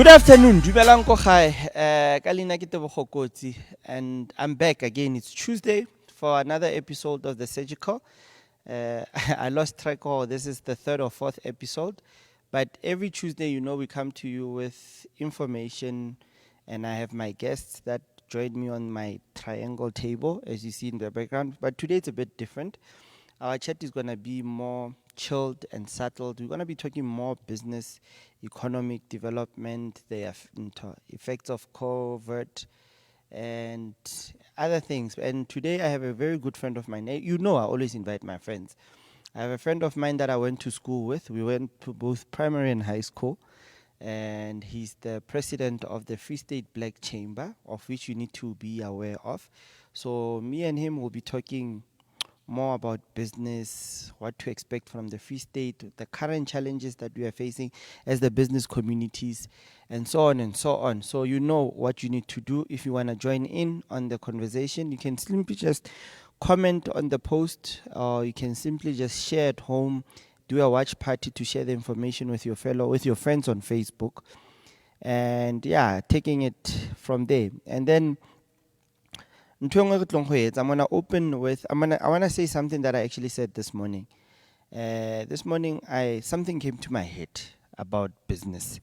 Good afternoon, dumelang ko gae. Ka leina ke Tebogo Kotsi, and I'm back again. It's Tuesday for another episode of The Surgical. I lost track, this is the third or fourth episode. But every Tuesday, we come to you with information, and I have my guests that join me on my triangle table, as you see in the background. But today it's a bit different. Our chat is going to be more chilled and settled. We're going to be talking more business, economic development, the effects of COVID, and other things. And today I have a very good friend of mine. I always invite my friends. I have a friend of mine that I went to school with. We went to both primary and high school. And he's the president of the Free State Black Chamber, of which you need to be aware of. So me and him will be talking more about business, what to expect from the Free State, the current challenges that we are facing as the business communities, and so on and so on. So you know what you need to do if you want to join in on the conversation. You can simply just comment on the post, or you can simply just share at home, do a watch party to share the information with your friends on Facebook, and taking it from there. And then I want to open with, I want to say something that I actually said this morning. This morning, something came to my head about business.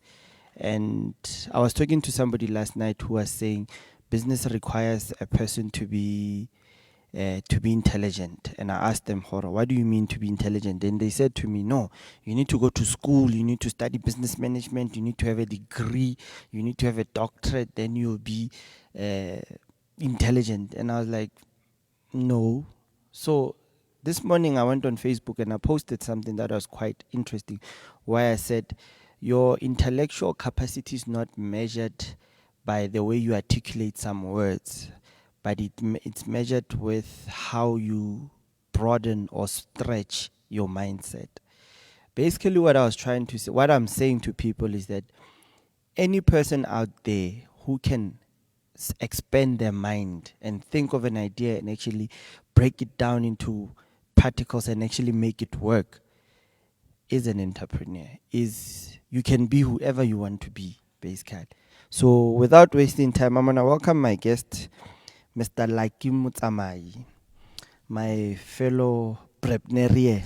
And I was talking to somebody last night who was saying business requires a person to be intelligent. And I asked them, what do you mean to be intelligent? And they said to me, no, you need to go to school, you need to study business management, you need to have a degree, you need to have a doctorate, then you'll be intelligent. And I was like, no. So this morning I went on Facebook and I posted something that was quite interesting, where I said your intellectual capacity is not measured by the way you articulate some words, but it's measured with how you broaden or stretch your mindset. Basically what I'm saying to people is that any person out there who can expand their mind and think of an idea and actually break it down into particles and actually make it work is an entrepreneur. You can be whoever you want to be, basically. So without wasting time, I'm gonna welcome my guest, Mr. Laki Mutsamai, my fellow prepnerier.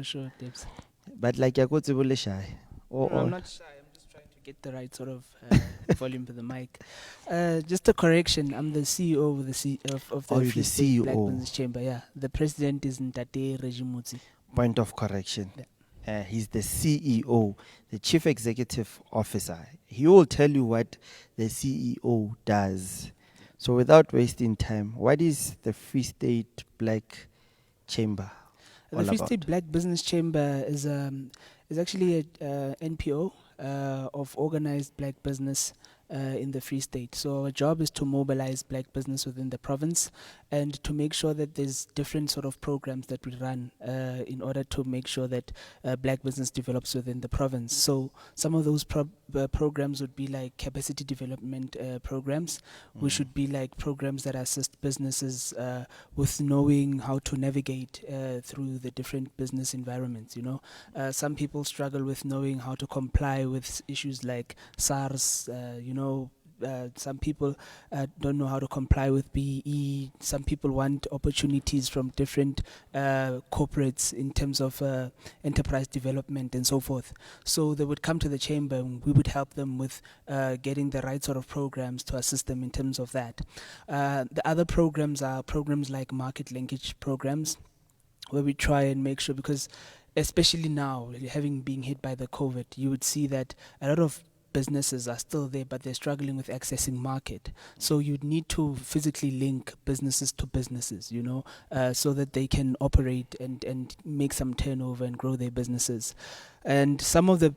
Sure, Debs. But like you're good shy. No, I'm not shy. I'm just trying to get the right sort of volume for the mic. Just a correction. I'm the CEO of the Free State Black Business Chamber. Yeah, the president is Ntate Regimutsi. Point of correction. He's the CEO, the Chief Executive Officer. He will tell you what the CEO does. So without wasting time, what is the Free State Black Chamber all The Free about? State Black Business Chamber is actually a NPO of organized black business in the Free State. So our job is to mobilize black business within the province and to make sure that there's different sort of programs that we run in order to make sure that black business develops within the province. So some of those programs would be like capacity development programs, which should be like programs that assist businesses with knowing how to navigate through the different business environments. Some people struggle with knowing how to comply with issues like SARS. Some people don't know how to comply with BEE. Some people want opportunities from different corporates in terms of enterprise development and so forth. So they would come to the chamber and we would help them with getting the right sort of programs to assist them in terms of that. The other programs are programs like market linkage programs, where we try and make sure, because especially now, having been hit by the COVID, you would see that a lot of businesses are still there, but they're struggling with accessing market. So you'd need to physically link businesses to businesses, so that they can operate and make some turnover and grow their businesses. And some of the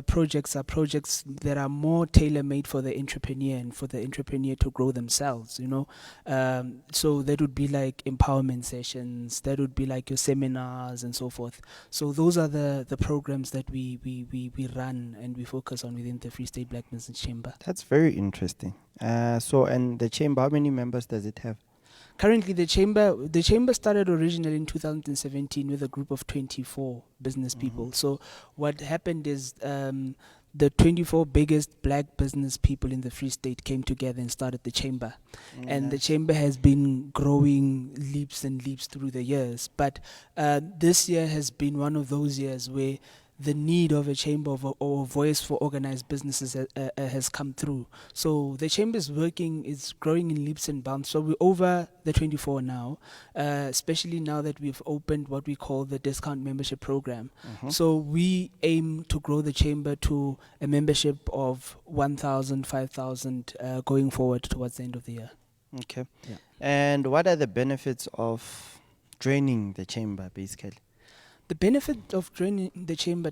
projects are projects that are more tailor-made for the entrepreneur and for the entrepreneur to grow themselves, so that would be like empowerment sessions, that would be like your seminars and so forth. So those are the programs that we run and we focus on within the Free State Black Business Chamber. That's very interesting. And the chamber, how many members does it have? Currently, the chamber started originally in 2017 with a group of 24 business people. So what happened is the 24 biggest black business people in the Free State came together and started the chamber. And the Nice. chamber has been growing leaps and leaps through the years. But this year has been one of those years where the need of a chamber or a voice for organized businesses has come through. So the chamber is working, it's growing in leaps and bounds. So we're over the 24 now, especially now that we've opened what we call the discount membership program. So we aim to grow the chamber to a membership of 1,000, 5,000 going forward towards the end of the year. Okay. Yeah. And what are the benefits of joining the chamber, basically? The benefit of joining the chamber,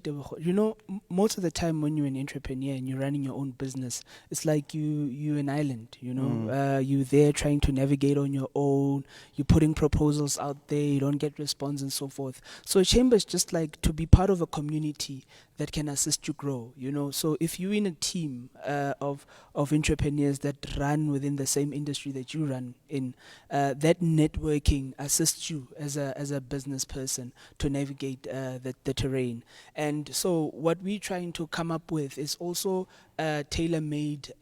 most of the time when you're an entrepreneur and you're running your own business, it's like you're an island, you're there trying to navigate on your own, you're putting proposals out there, you don't get response and so forth. So a chamber is just like to be part of a community that can assist you grow, So if you're in a team of entrepreneurs that run within the same industry that you run in, that networking assists you as a business person to navigate the terrain. And so what we're trying to come up with is also tailor-made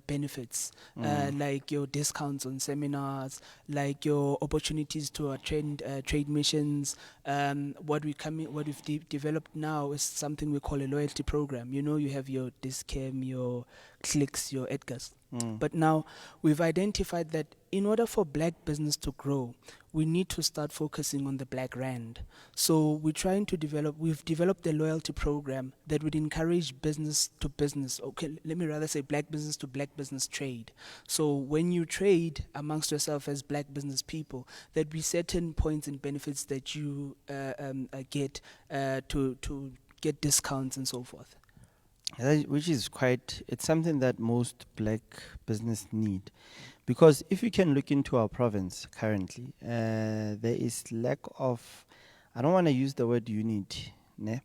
benefits, like your discounts on seminars, like your opportunities to attend trade missions. What we've developed now is something we call a loyalty program. You have your Discam, your Clicks, your Edgars. But now we've identified that in order for black business to grow, we need to start focusing on the black rand. So we've developed a loyalty program that would encourage business to business. Okay, let me rather say black business to black business trade. So when you trade amongst yourself as black business people, there'd be certain points and benefits that you get to get discounts and so forth. Which is it's something that most black business need. Because if you can look into our province currently, there is lack of, I don't want to use the word unity, ne?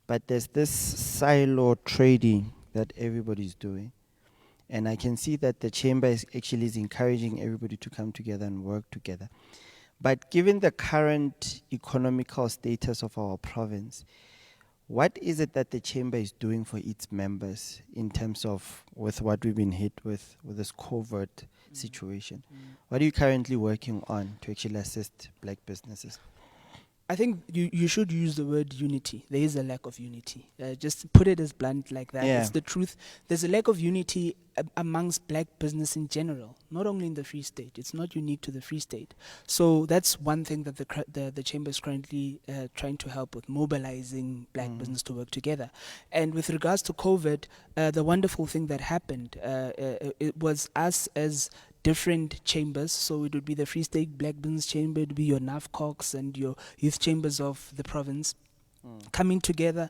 But there's this silo trading that everybody's doing. And I can see that the chamber is encouraging everybody to come together and work together. But given the current economical status of our province, what is it that the chamber is doing for its members in terms of with what we've been hit with this COVID situation? What are you currently working on to actually assist black businesses? I think you should use the word unity. There is a lack of unity. Just put it as blunt like that. Yeah. It's the truth. There's a lack of unity amongst black business in general, not only in the Free State. It's not unique to the Free State. So that's one thing that the chamber is currently trying to help with, mobilizing black business to work together. And with regards to COVID, the wonderful thing that happened, it was us as different chambers. So it would be the Free State Black Business Chamber, it would be your NAFCOX and your youth chambers of the province, coming together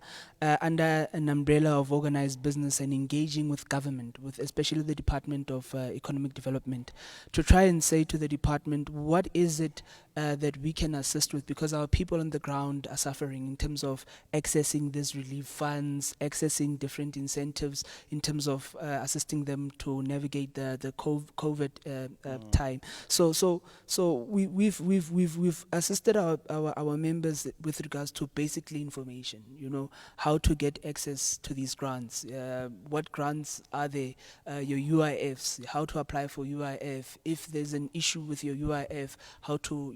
under an umbrella of organized business and engaging with government, with especially the Department of Economic Development, to try and say to the department, what is it that we can assist with, because our people on the ground are suffering in terms of accessing these relief funds, accessing different incentives in terms of assisting them to navigate the COVID time. So we've assisted our members with regards to basically information, how to get access to these grants, what grants are there, your UIFs, how to apply for UIF, if there's an issue with your UIF, how to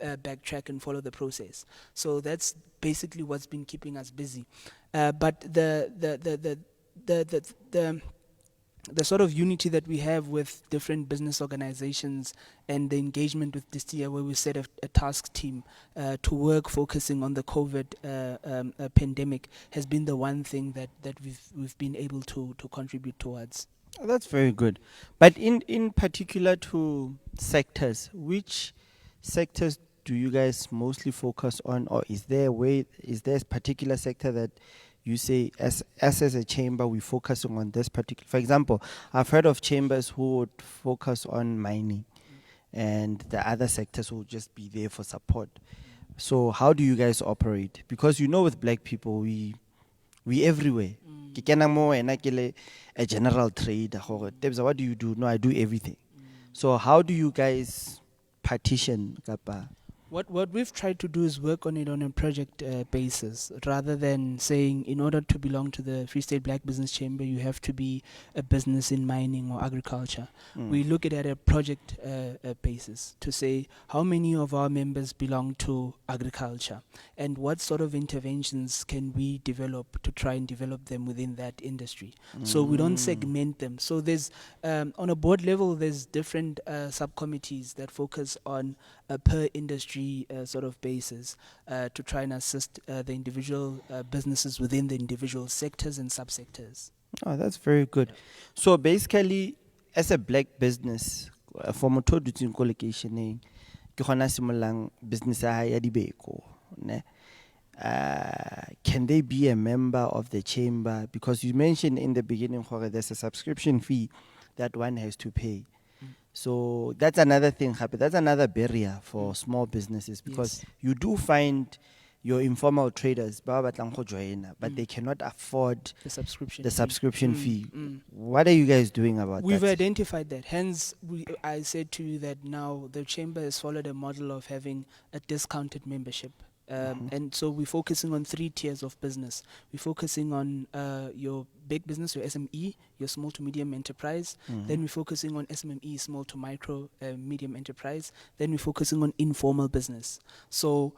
backtrack and follow the process. So that's basically what's been keeping us busy. But the sort of unity that we have with different business organizations and the engagement with DISTIA, where we set a task team to work focusing on the COVID pandemic, has been the one thing that we've been able to contribute towards. Oh, that's very good. But in particular to sectors, which sectors do you guys mostly focus on, or is there a particular sector that you say as a chamber we focusing on this particular? For example, I've heard of chambers who would focus on mining, and the other sectors will just be there for support. So how do you guys operate? Because with black people we everywhere. Ke kena mo wena ke le a general trader. Tebza, what do you do? No, I do everything. So how do you guys partition kapa? What we've tried to do is work on it on a project basis, rather than saying in order to belong to the Free State Black Business Chamber you have to be a business in mining or agriculture. We look at it at a project basis to say how many of our members belong to agriculture and what sort of interventions can we develop to try and develop them within that industry. So we don't segment them. So there's on a board level there's different subcommittees that focus on per industry sort of basis to try and assist the individual businesses within the individual sectors and subsectors. Oh, that's very good. So basically, as a black business, for motho o dutseng ko locationeng, ke gona simolang business ya hae ya dibeko, ne? Can they be a member of the chamber? Because you mentioned in the beginning, Jorge, there's a subscription fee that one has to pay. So that's another thing, Happy. That's another barrier for small businesses, because you do find your informal traders, but they cannot afford The subscription. the subscription fee. What are you guys doing about We've that? identified that. Hence, I said to you that now the chamber has followed a model of having a discounted membership. And so we're focusing on 3 tiers of business. We're focusing on your big business, your SME, your small to medium enterprise. Then we're focusing on SMME, small to micro, medium enterprise. Then we're focusing on informal business. So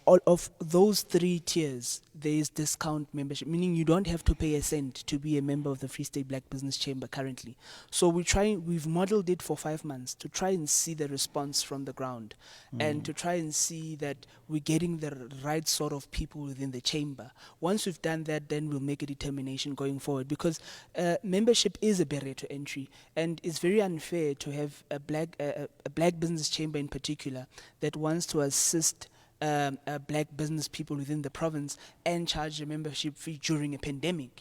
all of those 3 tiers, there is discount membership, meaning you don't have to pay a cent to be a member of the Free State Black Business Chamber currently. So we've modeled it for 5 months to try and see the response from the ground and to try and see that we're getting the right sort of people within the chamber. Once we've done that, then we'll make a determination going forward, because membership is a barrier to entry, and it's very unfair to have a black business chamber in particular that wants to assist black business people within the province and charge a membership fee during a pandemic,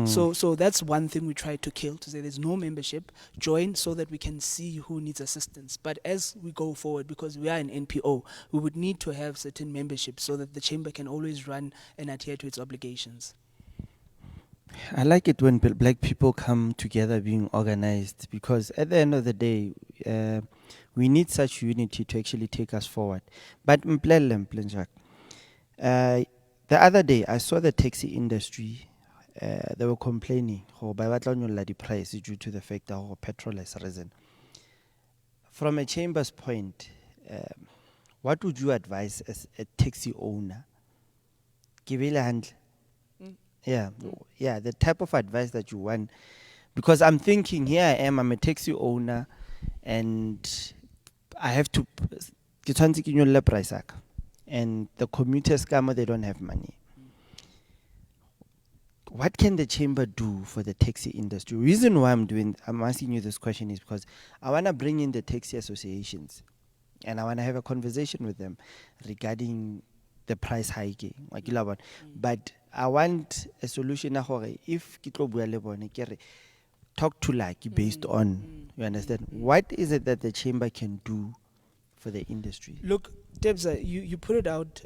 So that's one thing we try to kill, to say there's no membership, join so that we can see who needs assistance. But as we go forward, because we are an NPO, we would need to have certain membership so that the chamber can always run and adhere to its obligations. I like it when black people come together being organized, because at the end of the day, we need such unity to actually take us forward. But the other day, I saw the taxi industry. They were complaining about the price due to the fact that petrol has risen. From a chamber's point, what would you advise as a taxi owner? Yeah, the type of advice that you want. Because I'm thinking, here I am, I'm a taxi owner, and I have to price, and the commuters come, they don't have money. What can the chamber do for the taxi industry? The reason why I'm asking you this question is because I want to bring in the taxi associations, and I want to have a conversation with them regarding the price hiking. But I want a solution. If talk to based on, you understand? What is it that the chamber can do for the industry? Look, Debza, you put it out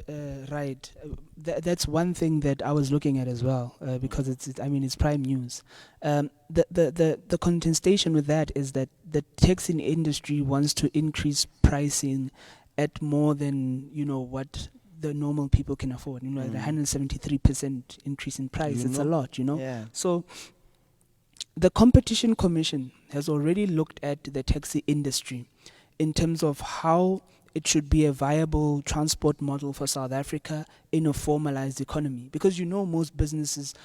right. That's one thing that I was looking at as well, because it's prime news. The contestation with that is that the taxi industry wants to increase pricing at more than what the normal people can afford. The 173% increase in price. It's a lot. Yeah. So the Competition Commission has already looked at the taxi industry in terms of how it should be a viable transport model for South Africa in a formalized economy. Because most business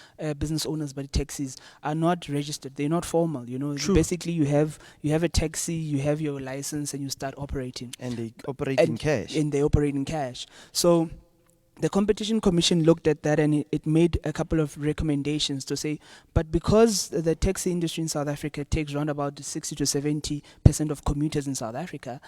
owners, but taxis are not registered. They're not formal. True. Basically you have a taxi, you have your license, and you start operating. And they operate in cash. And they operate in cash. So the Competition Commission looked at that, and it made a couple of recommendations to say, but because the taxi industry in South Africa takes around about 60 to 70% of commuters in South Africa,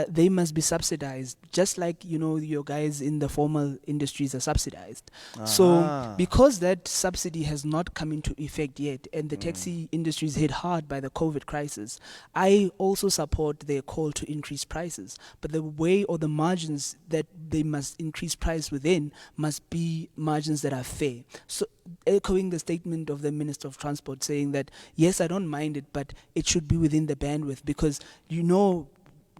they must be subsidized, just like your guys in the formal industries are subsidized. So because that subsidy has not come into effect yet, and the taxi industry is hit hard by the COVID crisis, I also support their call to increase prices. But the way or the margins that they must increase price within must be margins that are fair. So echoing the statement of the Minister of Transport saying that, yes, I don't mind it, but it should be within the bandwidth, because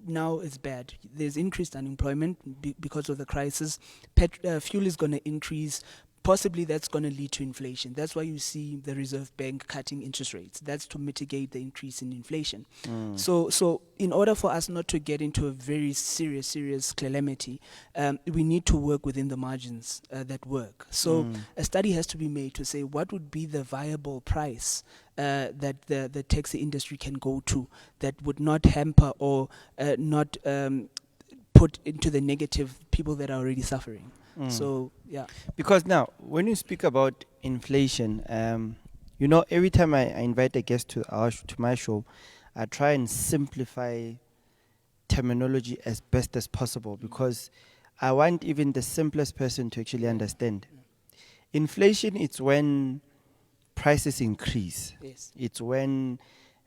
now is bad. There's increased unemployment because of the crisis. Fuel is going to increase. Possibly that's going to lead to inflation. That's why you see the Reserve Bank cutting interest rates. That's to mitigate the increase in inflation. So in order for us not to get into a very serious calamity, we need to work within the margins that work. So a study has to be made to say what would be the viable price that the taxi industry can go to that would not hamper or not put into the negative people that are already suffering. So, yeah. Because now, when you speak about inflation, every time I invite a guest to my show, I try and simplify terminology as best as possible because I want even the simplest person to actually understand. Inflation, it's when prices increase. Yes. It's when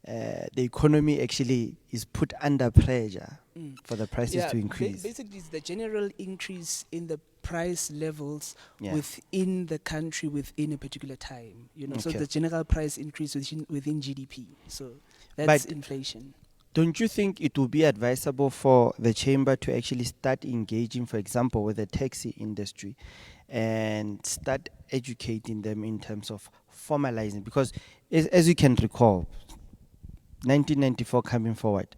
the economy actually is put under pressure for the prices to increase. Basically, it's the general increase in the price levels within the country within a particular time. So the general price increase within GDP. So that's inflation. Don't you think it would be advisable for the chamber to actually start engaging, for example, with the taxi industry and start educating them in terms of formalizing? Because as you can recall, 1994 coming forward,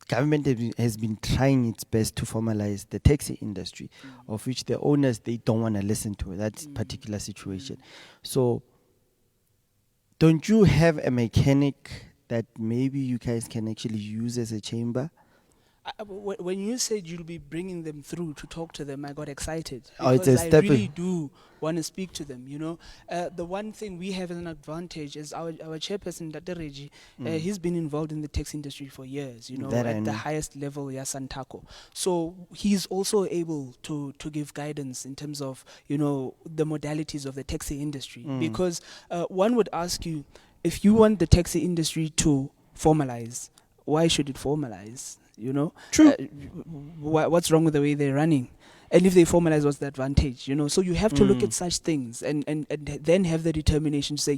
government has been trying its best to formalize the taxi industry, of which the owners, they don't want to listen to that particular situation. So don't you have a mechanic that maybe you guys can actually use as a chamber? When you said you'll be bringing them through to talk to them, I got excited. It's a Because I step really do want to speak to them, The one thing we have as an advantage is our chairperson, Dr. Reggie, he's been involved in the taxi industry for years, at the highest level, Santako. So he's also able to give guidance in terms of, the modalities of the taxi industry. Because one would ask you, if you want the taxi industry to formalize, why should it formalize? True. What's wrong with the way they're running? And if they formalize, what's the advantage? So you have to look at such things and then have the determination to say,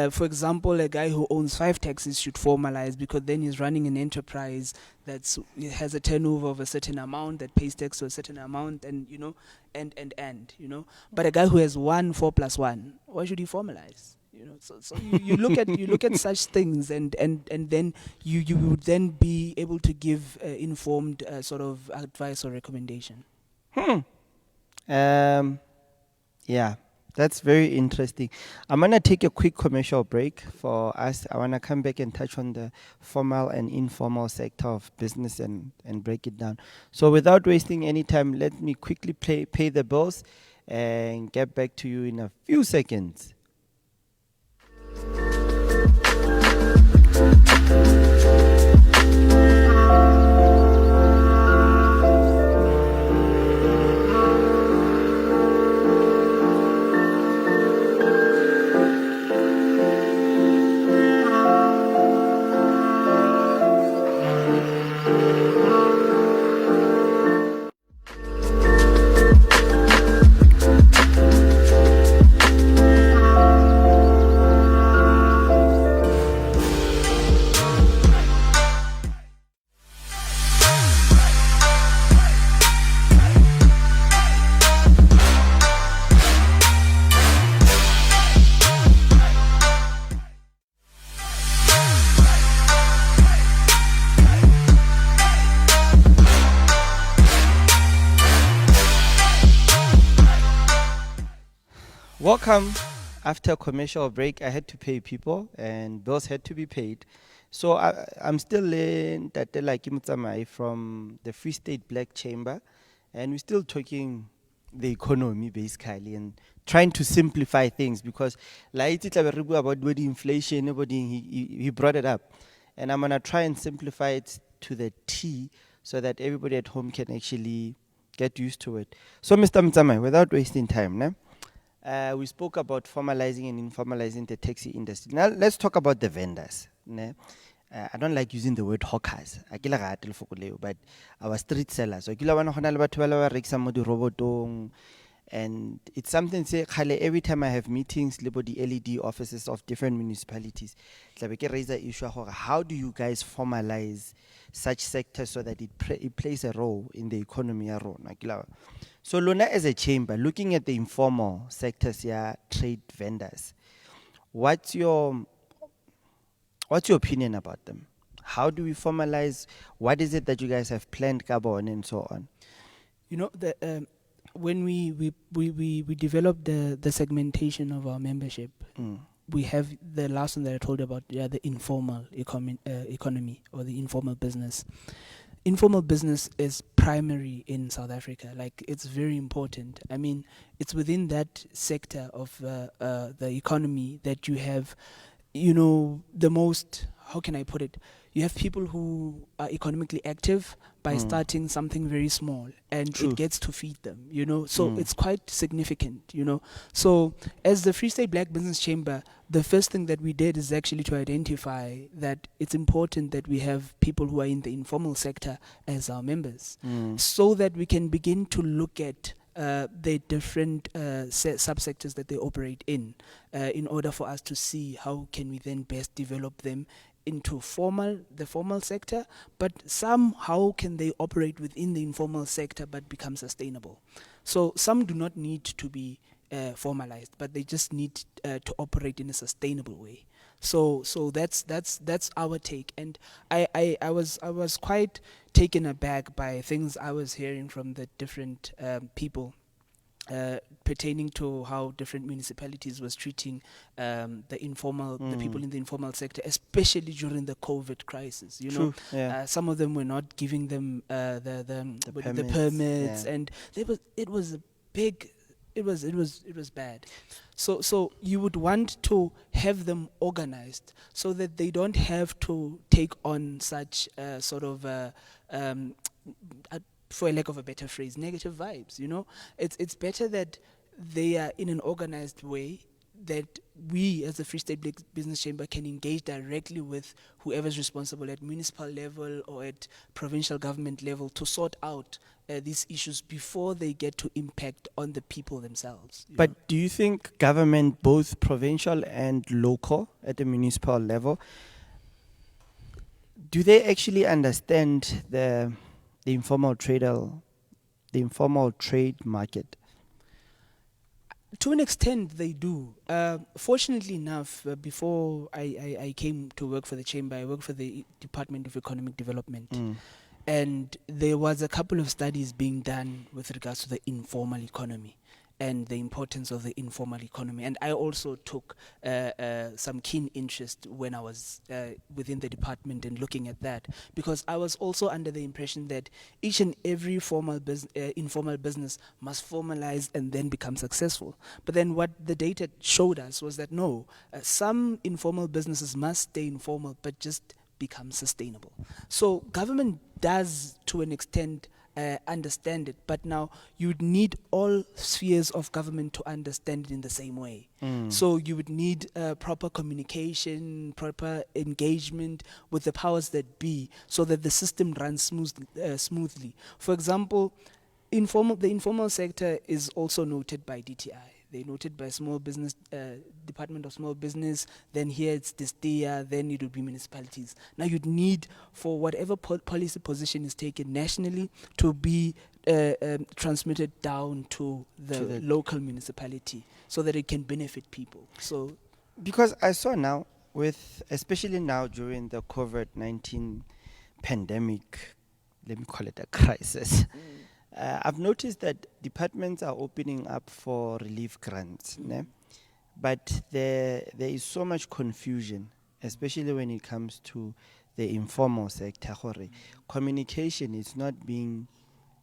for example, a guy who owns 5 taxis should formalize because then he's running an enterprise that has a turnover of a certain amount that pays tax to a certain amount, and But a guy who has 4 + 1, why should he formalize? So you look at such things, and then you would then be able to give informed sort of advice or recommendation. That's very interesting. I'm gonna take a quick commercial break for us. I wanna come back and touch on the formal and informal sector of business and break it down. So without wasting any time, let me quickly pay the bills and get back to you in a few seconds. Welcome. After a commercial break, I had to pay people and bills had to be paid. So I'm still in Tate from the Free State Black Chamber, and we're still talking the economy basically and trying to simplify things because like about the inflation, he brought it up. And I'm gonna try and simplify it to the T so that everybody at home can actually get used to it. So Mr. Mtsamai, without wasting time, we spoke about formalizing and informalizing the taxi industry. Now let's talk about the vendors. I don't like using the word hawkers. But our street sellers. And it's something say khale every time I have meetings le bo the LED offices of different municipalities, tla be ke raise the issue of how do you guys formalize such sectors so that it plays a role in the economy ya rona. Ke la- So Lona as a chamber, looking at the informal sectors, yeah, trade vendors, what's your opinion about them? How do we formalize? What is it that you guys have planned, Gabon, and so on? You know, when we developed the segmentation of our membership, we have the last one that I told you about, the informal economy or the informal business. Informal business is primary in South Africa. Like, it's very important. I mean, it's within that sector of the economy that you have, the most, how can I put it? You have people who are economically active by starting something very small, and True. it gets to feed them, So it's quite significant, So as the Free State Black Business Chamber, the first thing that we did is actually to identify that it's important that we have people who are in the informal sector as our members, so that we can begin to look at the different subsectors that they operate in order for us to see how can we then best develop them into the formal sector, but somehow can they operate within the informal sector but become sustainable. So some do not need to be formalized, but they just need to operate in a sustainable way. So that's our take, and I was quite taken aback by things I was hearing from the different people pertaining to how different municipalities was treating the people in the informal sector, especially during the COVID crisis. True, yeah. Some of them were not giving them the permits, yeah. and it was bad. So you would want to have them organized so that they don't have to take on such sort of for a lack of a better phrase, negative vibes. It's better that they are in an organized way, that we as the Free State Business Chamber can engage directly with whoever's responsible at municipal level or at provincial government level to sort out these issues before they get to impact on the people themselves. But do you think government, both provincial and local at the municipal level, do they actually understand the informal trade market? To an extent, they do. Fortunately enough, before I came to work for the chamber, I worked for the Department of Economic Development. And there was a couple of studies being done with regards to the informal economy and the importance of the informal economy. And I also took some keen interest when I was within the department and looking at that, because I was also under the impression that each and every informal business must formalize and then become successful. But then what the data showed us was that no, some informal businesses must stay informal but just become sustainable. So government does, to an extent, understand it, but now you'd need all spheres of government to understand it in the same way. So you would need proper communication, proper engagement with the powers that be, so that the system runs smoothly. For example, the informal sector is also noted by DTI. They noted by Small Business Department of Small Business. Then here it's DSTIA. Then it would be municipalities. Now you'd need, for whatever policy position is taken nationally, to be transmitted down to the local municipality so that it can benefit people. So, because I saw now, especially now during the COVID-19 pandemic, let me call it a crisis. I've noticed that departments are opening up for relief grants, but there is so much confusion, especially when it comes to the informal sector. Communication is not being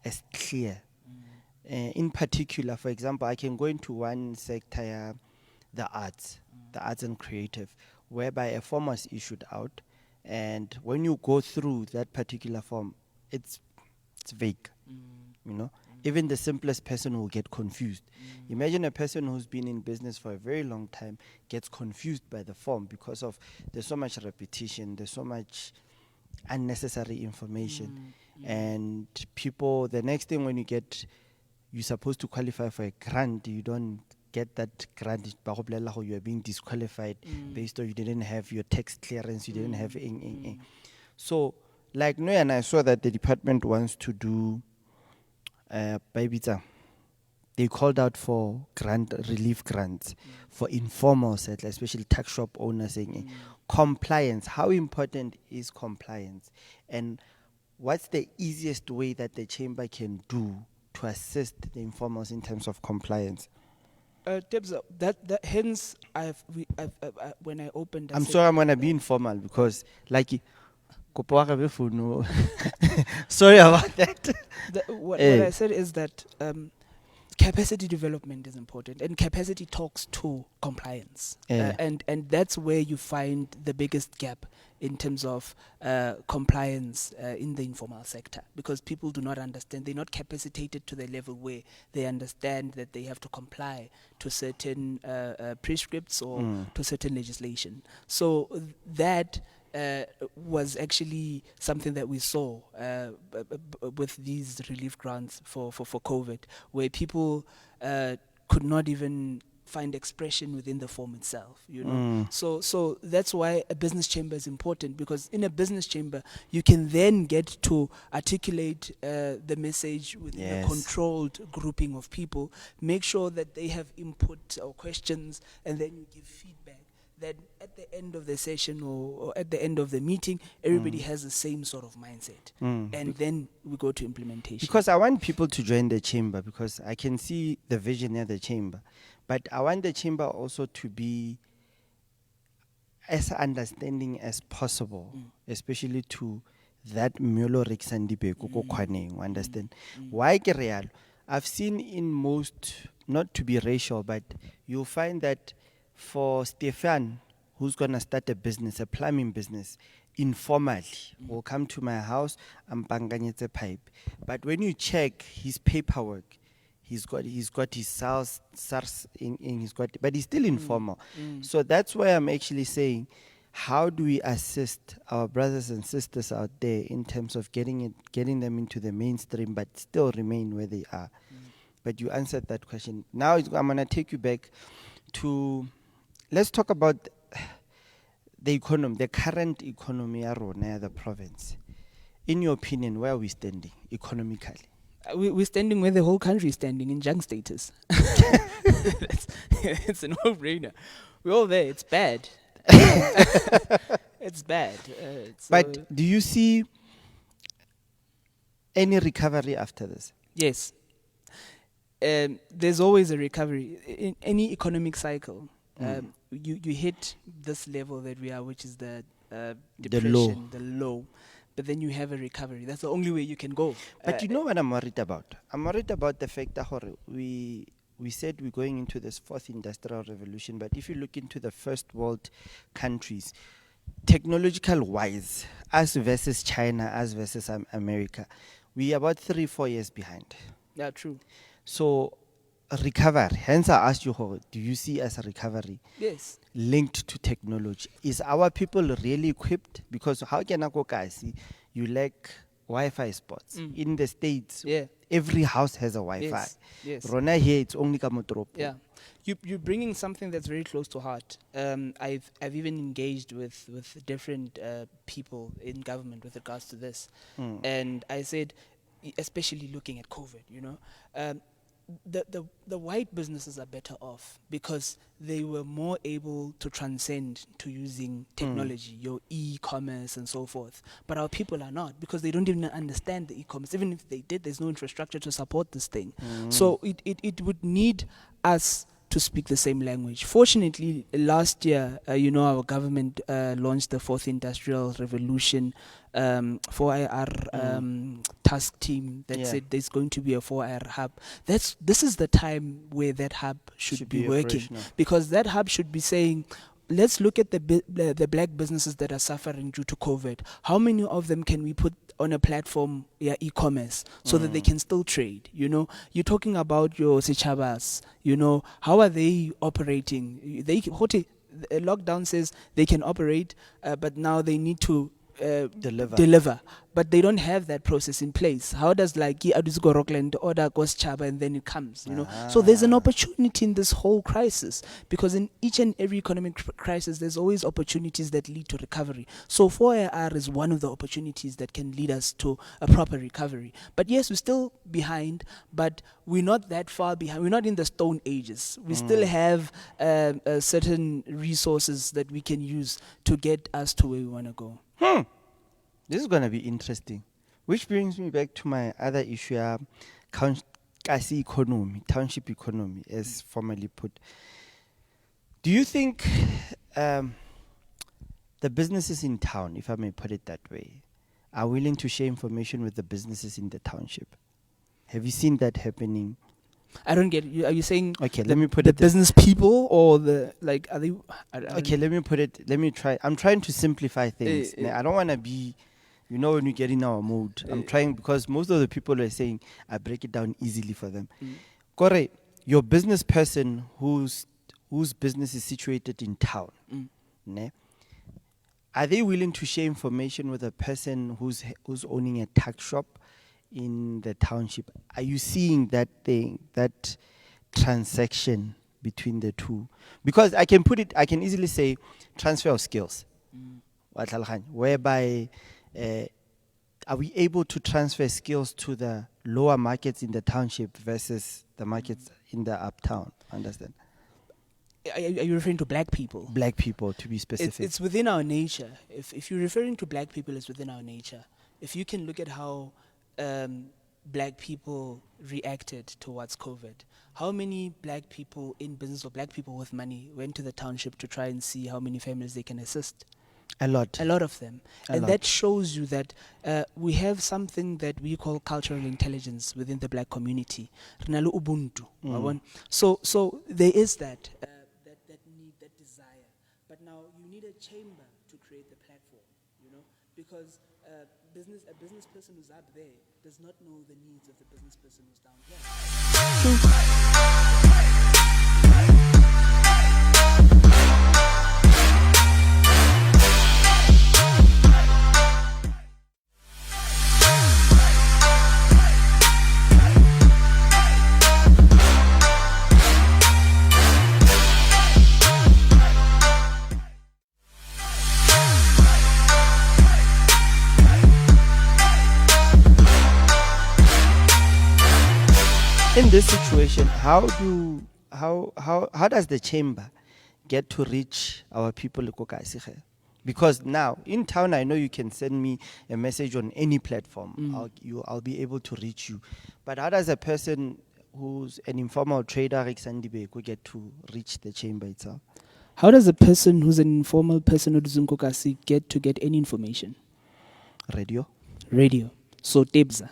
as clear. In particular, for example, I can go into one sector, the arts and creative, whereby a form was issued out, and when you go through that particular form, it's vague. Even the simplest person will get confused. Imagine a person who's been in business for a very long time gets confused by the form because of there's so much repetition, there's so much unnecessary information, and people, the next thing when you get you're supposed to qualify for a grant, you don't get that grant, you are being disqualified based on you didn't have your tax clearance, you didn't have So, like, no, and I saw that the department wants to do, they called out for relief grants for informal settlers, especially tax shop owners, saying compliance. How important is compliance? And what's the easiest way that the chamber can do to assist the informals in terms of compliance? Debs, that hence when I opened, I'm sorry, I'm gonna be informal because like sorry about that. What I said is that capacity development is important, and capacity talks to compliance, and that's where you find the biggest gap in terms of compliance in the informal sector, because people do not understand. They're not capacitated to the level where they understand that they have to comply to certain prescripts or to certain legislation. So that was actually something that we saw with these relief grants for COVID, where people could not even find expression within the form itself, you know. So that's why a business chamber is important, because in a business chamber you can then get to articulate the message within a controlled grouping of people, make sure that they have input or questions, and then you give feedback. That at the end of the session or at the end of the meeting, everybody has the same sort of mindset. And then we go to implementation. Because I want people to join the chamber, because I can see the vision at the chamber. But I want the chamber also to be as understanding as possible, especially to that Myolo Rixandibe Kukukwane, understand? Why Kereal? I've seen in most, not to be racial, but you'll find that for Stefan, who's going to start a business, a plumbing business, informally, will come to my house and banganyetse pipe. But when you check his paperwork, he's got his SARS but he's still informal. So that's why I'm actually saying, how do we assist our brothers and sisters out there in terms of getting them into the mainstream, but still remain where they are? But you answered that question. Now I'm going to take you back to, let's talk about the economy, the current economy of the province. In your opinion, where are we standing economically? We're standing where the whole country is standing, in junk status. It's a no-brainer. We're all there. It's bad. It's bad. But do you see any recovery after this? Yes. There's always a recovery. In any economic cycle, you hit this level that we are, which is the depression, the low. But then you have a recovery. That's the only way you can go. But you know what I'm worried about? I'm worried about the fact that we said we're going into this fourth industrial revolution, but if you look into the first world countries, technological wise, us versus China, us versus America, we are about 3-4 years behind. Yeah, true. So recovery, hence I asked you, do you see as a recovery? Yes. Linked to technology. Is our people really equipped? Because how can I go, guys? You lack Wi-Fi spots. In the States, every house has a Wi-Fi. Yes. Rona here, it's only Kamotropo. Yeah. You're bringing something that's very close to heart. I've even engaged with different people in government with regards to this. And I said, especially looking at COVID, you know, the white businesses are better off because they were more able to transcend to using technology, your e-commerce and so forth. But our people are not, because they don't even understand the e-commerce. Even if they did, there's no infrastructure to support this thing. So it would need us to speak the same language. Fortunately, last year, our government launched the Fourth Industrial Revolution 4IR task team that said there's going to be a 4IR hub. This is the time where that hub should be working, because that hub should be saying, let's look at the black businesses that are suffering due to COVID. How many of them can we put on a platform, e-commerce, so that they can still trade? You know, you're talking about your Sichabas, how are they operating? The lockdown says they can operate, but now they need to Deliver. but they don't have that process in place. How does like Aduzgo Rockland order goes Chaba and then it comes, you know? So there's an opportunity in this whole crisis, because in each and every economic crisis, there's always opportunities that lead to recovery. So 4AR is one of the opportunities that can lead us to a proper recovery. But yes, we're still behind, but we're not that far behind. We're not in the Stone Ages. We still have certain resources that we can use to get us to where we want to go. This is going to be interesting. Which brings me back to my other issue, kasi economy, township economy, as formally put. Do you think the businesses in town, if I may put it that way, are willing to share information with the businesses in the township? Have you seen that happening? I don't get you. Are you saying okay? Let me put the it. Business people or the like? Are they? Okay, let me put it. Let me try. I'm trying to simplify things. I don't want to be, you know, when you get in our mode. I'm trying, because most of the people are saying I break it down easily for them. Kore, your business person whose business is situated in town, ne? Are they willing to share information with a person who's owning a tuck shop in the township? Are you seeing that thing, that transaction between the two? Because I can easily say transfer of skills, whereby are we able to transfer skills to the lower markets in the township versus the markets in the uptown? Understand? Are you referring to black people? Black people, to be specific. It's within our nature. If you're referring to black people, it's within our nature. If you can look at how black people reacted towards COVID, how many black people in business or black people with money went to the township to try and see how many families they can assist? A lot of them. That shows you that we have something that we call cultural intelligence within the black community. Rinalo Ubuntu. So there is that need, that desire. But now you need a chamber to create the platform, you know, because a business person who's up there does not know the needs of the business person who's down here. In this situation, how does the chamber get to reach our people? Because now in town, I know you can send me a message on any platform. I'll be able to reach you. But how does a person who's an informal trader get to reach the chamber itself? How does a person who's an informal person get any information? Radio. So Tebza.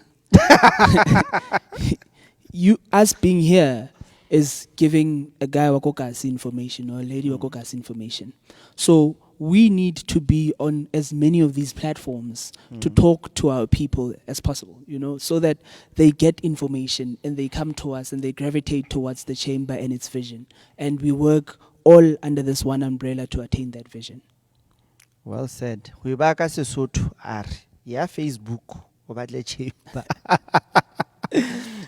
Us being here is giving a guy wakokasi information or a lady wakokasi information. So we need to be on as many of these platforms to talk to our people as possible, you know, so that they get information and they come to us and they gravitate towards the chamber and its vision. And we work all under this one umbrella to attain that vision. Well said. We back as a Facebook over the chamber.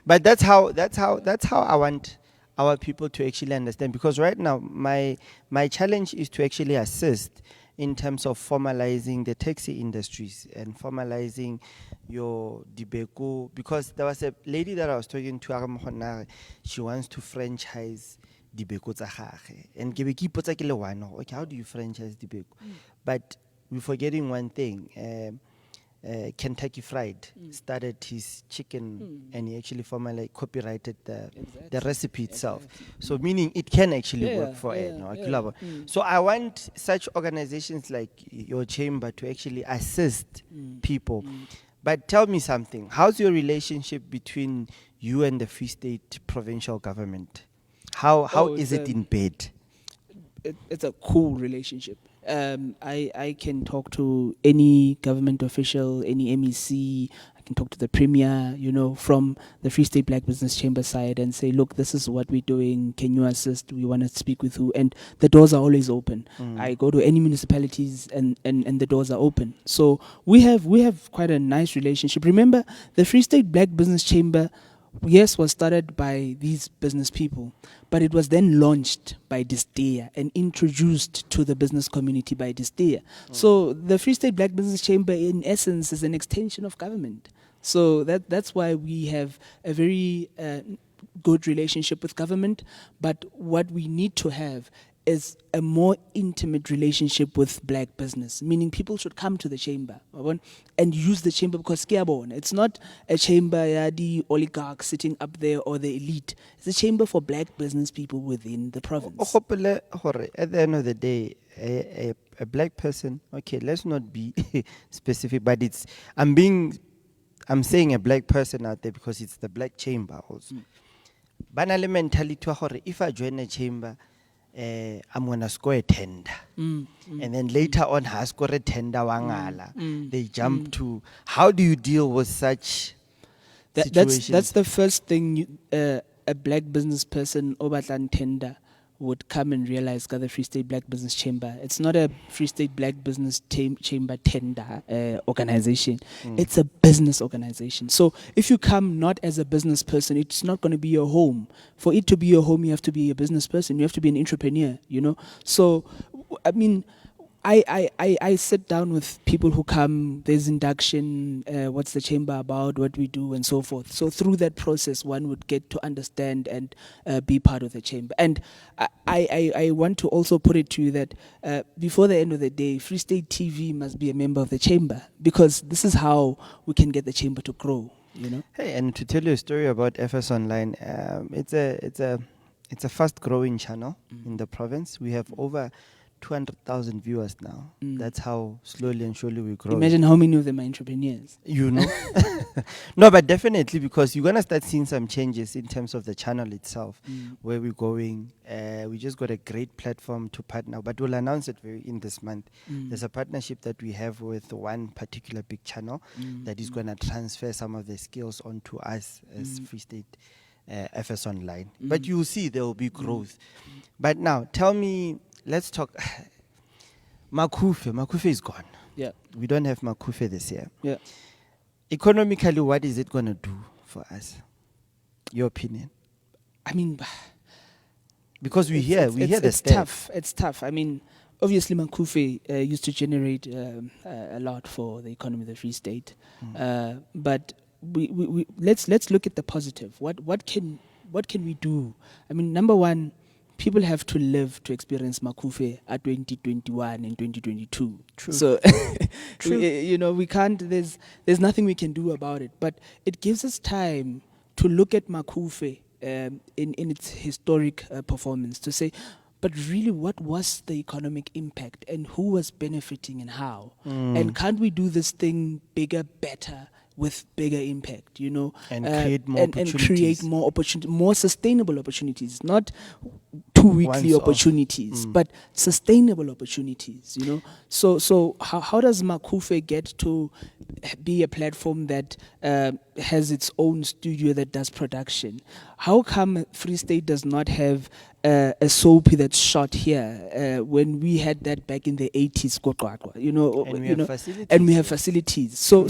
But that's how I want our people to actually understand. Because right now, my challenge is to actually assist in terms of formalizing the taxi industries and formalizing your dibeko. Because there was a lady that I was talking to, she wants to franchise dibeko tsa gage. And ke be ke ipotsa ke le one, okay, how do you franchise dibeko? But we're forgetting one thing. Kentucky Fried started his chicken and he actually formally copyrighted the recipe itself. So meaning it can actually work for it. So I want such organizations like your chamber to actually assist people. But tell me something. How's your relationship between you and the Free State provincial government? How is it in bed? It's a cool relationship. I can talk to any government official, any MEC. I can talk to the premier, from the Free State Black Business Chamber side and say, look, this is what we're doing. Can you assist? We want to speak with you. And the doors are always open. I go to any municipalities and the doors are open. So we have quite a nice relationship. Remember, the Free State Black Business Chamber, yes, was started by these business people, but it was then launched by Distea and introduced to the business community by Distea. So the Free State Black Business Chamber, in essence, is an extension of government. So that's why we have a very good relationship with government. But what we need to have is a more intimate relationship with black business, meaning people should come to the chamber and use the chamber because it's not a chamber, the oligarchs sitting up there or the elite. It's a chamber for black business people within the province. At the end of the day, a black person, okay, let's not be specific, but I'm saying a black person out there because it's the black chamber also. Banale mentality, if I join a chamber, I'm gonna score a tender, and then later on, I score a tender wangala. They jump to. How do you deal with such situations? That's the first thing a black business person obatlan tender would come and realize. The Free State Black Business Chamber. It's not a Free State Black Business Chamber tender organization. It's a business organization. So if you come not as a business person, it's not going to be your home. For it to be your home, you have to be a business person. You have to be an entrepreneur. So I mean, I sit down with people who come, there's induction, what's the chamber about, what we do, and so forth. So through that process, one would get to understand and be part of the chamber. And I want to also put it to you that before the end of the day, Free State TV must be a member of the chamber, because this is how we can get the chamber to grow. Hey, and to tell you a story about FS Online, it's a fast growing channel in the province. We have over 200,000 viewers now. That's how slowly and surely we grow. Imagine how many of them are entrepreneurs. No, but definitely, because you're going to start seeing some changes in terms of the channel itself, where we're going. We just got a great platform to partner, but we'll announce it in this month. There's a partnership that we have with one particular big channel that is going to transfer some of the skills onto us as Free State FS Online. But you'll see there will be growth. But now, tell me, let's talk. Makufe is gone. Yeah. We don't have Makufe this year. Yeah. Economically, what is it going to do for us? Your opinion? I mean, because we hear the it's tough. It's tough. I mean, obviously, Makufe used to generate a lot for the economy of the Free State. But we let's look at the positive. What can we do? I mean, number one, people have to live to experience Makufe at 2021 and 2022. True. So, we can't. There's nothing we can do about it. But it gives us time to look at Makufe in its historic performance, to say, but really, what was the economic impact and who was benefiting and how? And can't we do this thing bigger, better, with bigger impact, and create more opportunities. And create more opportunities, more sustainable opportunities, not 2 weekly opportunities, but sustainable opportunities, So how does Makufe get to be a platform that has its own studio that does production? How come Free State does not have a soapy that's shot here when we had that back in the 80s, and we have facilities. So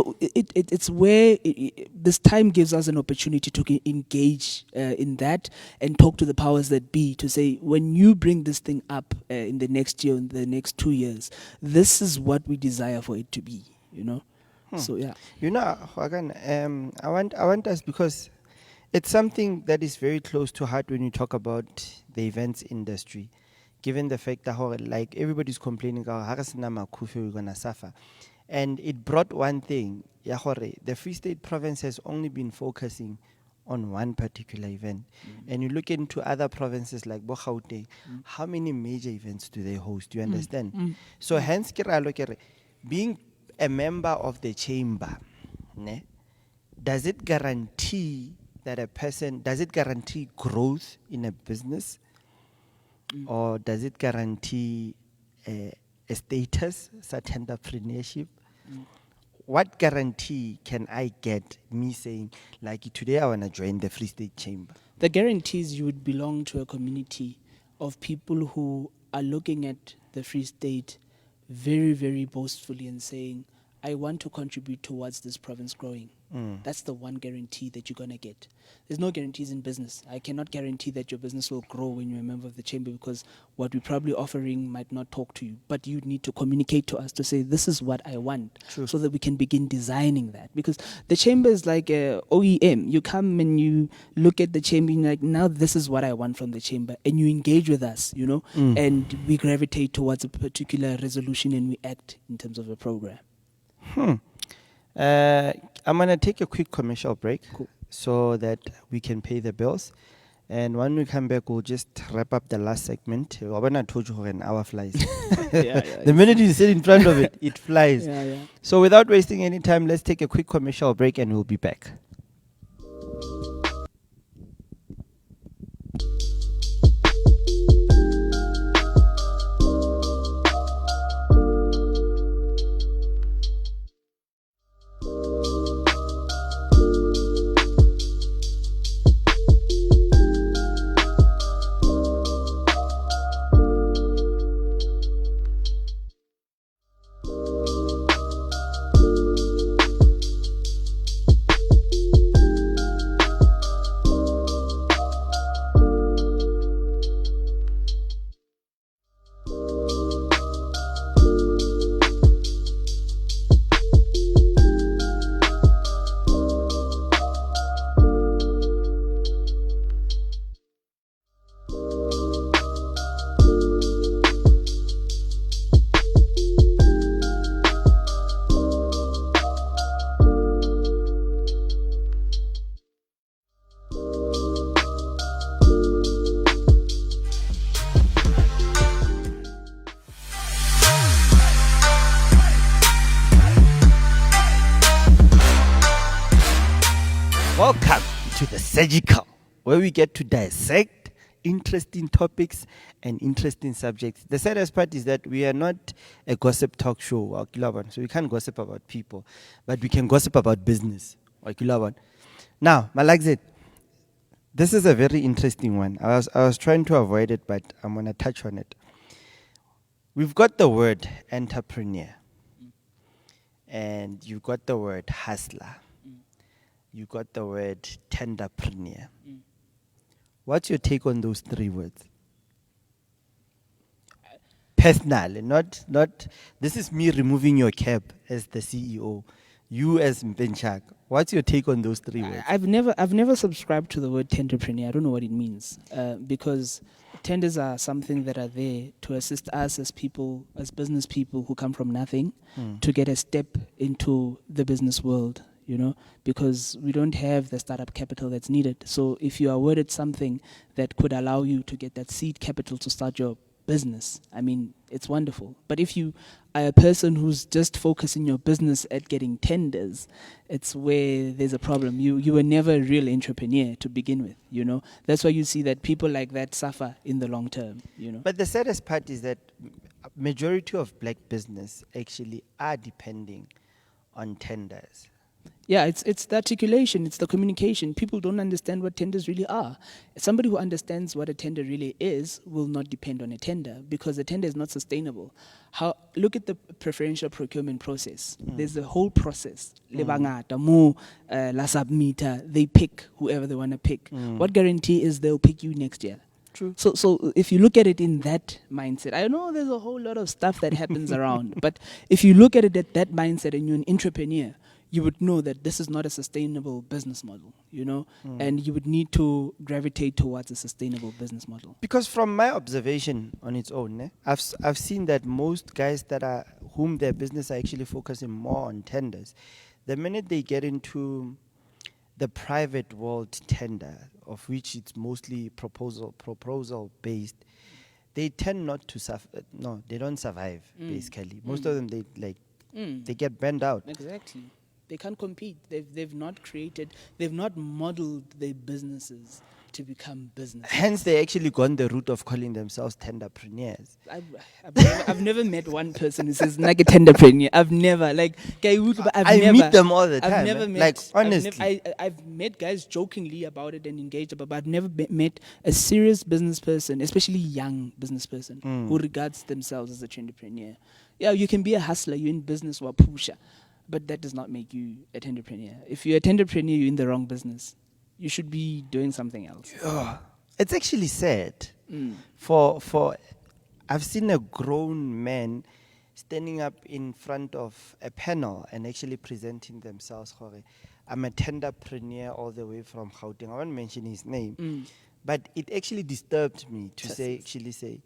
it's where this time gives us an opportunity to engage in that and talk to the powers that be, to say, when you bring this thing up in the next year, in the next 2 years, this is what we desire for it to be. So yeah. I want us, because it's something that is very close to heart when you talk about the events industry, given the fact that like everybody's complaining, we're gonna suffer. And it brought one thing, the Free State province has only been focusing on one particular event. And you look into other provinces like Gauteng, how many major events do they host? Do you understand? So hence, being a member of the chamber, does it guarantee that does it guarantee growth in a business? Or does it guarantee a status, such entrepreneurship? what guarantee can I get me saying, like, today I want to join the Free State Chamber? The guarantees you would belong to a community of people who are looking at the Free State very, very boastfully and saying, I want to contribute towards this province growing. That's the one guarantee that you're going to get. There's no guarantees in business. I cannot guarantee that your business will grow when you're a member of the chamber, because what we're probably offering might not talk to you. But you need to communicate to us to say, this is what I want, so that we can begin designing that. Because the chamber is like a OEM. You come and you look at the chamber and you're like, now this is what I want from the chamber. And you engage with us, you know, and we gravitate towards a particular resolution and we act in terms of a program. I'm going to take a quick commercial break. Cool. So that we can pay the bills. And when we come back, we'll just wrap up the last segment. I told you an hour flies. The minute you sit in front of it, it flies. So without wasting any time, let's take a quick commercial break and we'll be back. Welcome to the Surgical, where we get to dissect interesting topics and interesting subjects. The saddest part is that we are not a gossip talk show, so we can't gossip about people, but we can gossip about business. Now, Malakzit, this is a very interesting one. I was trying to avoid it, but I'm going to touch on it. We've got the word entrepreneur, and you've got the word hustler. You got the word tenderpreneur. What's your take on those three words? Personally, not. This is me removing your cap as the CEO. You as Mpenchak. What's your take on those three words? I've never subscribed to the word tenderpreneur. I don't know what it means, because tenders are something that are there to assist us as people, as business people who come from nothing, to get a step into the business world. You know, because we don't have the startup capital that's needed. So if you are awarded something that could allow you to get that seed capital to start your business, I mean, it's wonderful. But if you are a person who's just focusing your business at getting tenders, it's where there's a problem. You were never a real entrepreneur to begin with, you know. That's why you see that people like that suffer in the long term, you know. But the saddest part is that majority of black business actually are depending on tenders. Yeah, it's the articulation, it's the communication. People don't understand what tenders really are. Somebody who understands what a tender really is will not depend on a tender, because a tender is not sustainable. Look at the preferential procurement process. There's a whole process. La submitter, they pick whoever they want to pick. What guarantee is they'll pick you next year? True. So if you look at it in that mindset, I know there's a whole lot of stuff that happens around, but if you look at it at that mindset and you're an entrepreneur, you would know that this is not a sustainable business model, you know, and you would need to gravitate towards a sustainable business model. Because from my observation on its own, I've seen that most guys whom their business are actually focusing more on tenders, the minute they get into the private world tender, of which it's mostly proposal based, they tend not to suffer. No, they don't survive. Basically, most of them they get burned out. Exactly. They can't compete. They've not modeled their businesses to become business. Hence, they actually gone the route of calling themselves tenderpreneurs. I've never met one person who says "Nake tenderpreneur." I've never I meet them all the time. I've never met. Like, honestly. I've met guys jokingly about it and engaged about, but I've never met a serious business person, especially young business person, who regards themselves as a tenderpreneur. Yeah, you can be a hustler, you're in business or a pusher, but that does not make you a tenderpreneur. If you're a tenderpreneur, you're in the wrong business. You should be doing something else. It's actually sad. For I've seen a grown man standing up in front of a panel and actually presenting themselves. I'm a tenderpreneur all the way from Gauteng. I won't mention his name, but it actually disturbed me to say,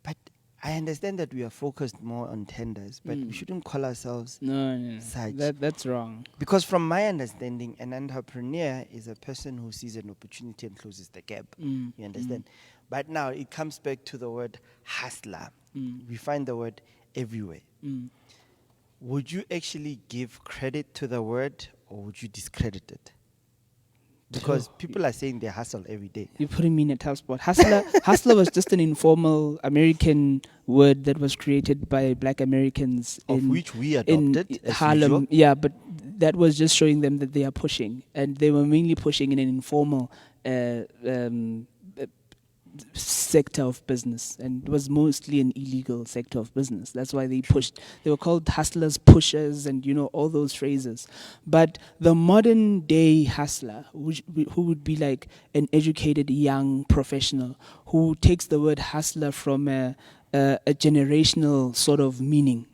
but I understand that we are focused more on tenders, but we shouldn't call ourselves such. That's wrong. Because from my understanding, an entrepreneur is a person who sees an opportunity and closes the gap. You understand? But now it comes back to the word hustler. We find the word everywhere. Would you actually give credit to the word or would you discredit it? Because people are saying they hustle every day. You're putting me in a tough spot. Hustler was just an informal American word that was created by black Americans. Of which we adopted in as Harlem. usual. Yeah, but that was just showing them that they are pushing. And they were mainly pushing in an informal sector of business, and it was mostly an illegal sector of business. That's why they pushed. They were called hustlers, pushers, and all those phrases. But the modern day hustler, who would be like an educated young professional, who takes the word hustler from a generational sort of meaning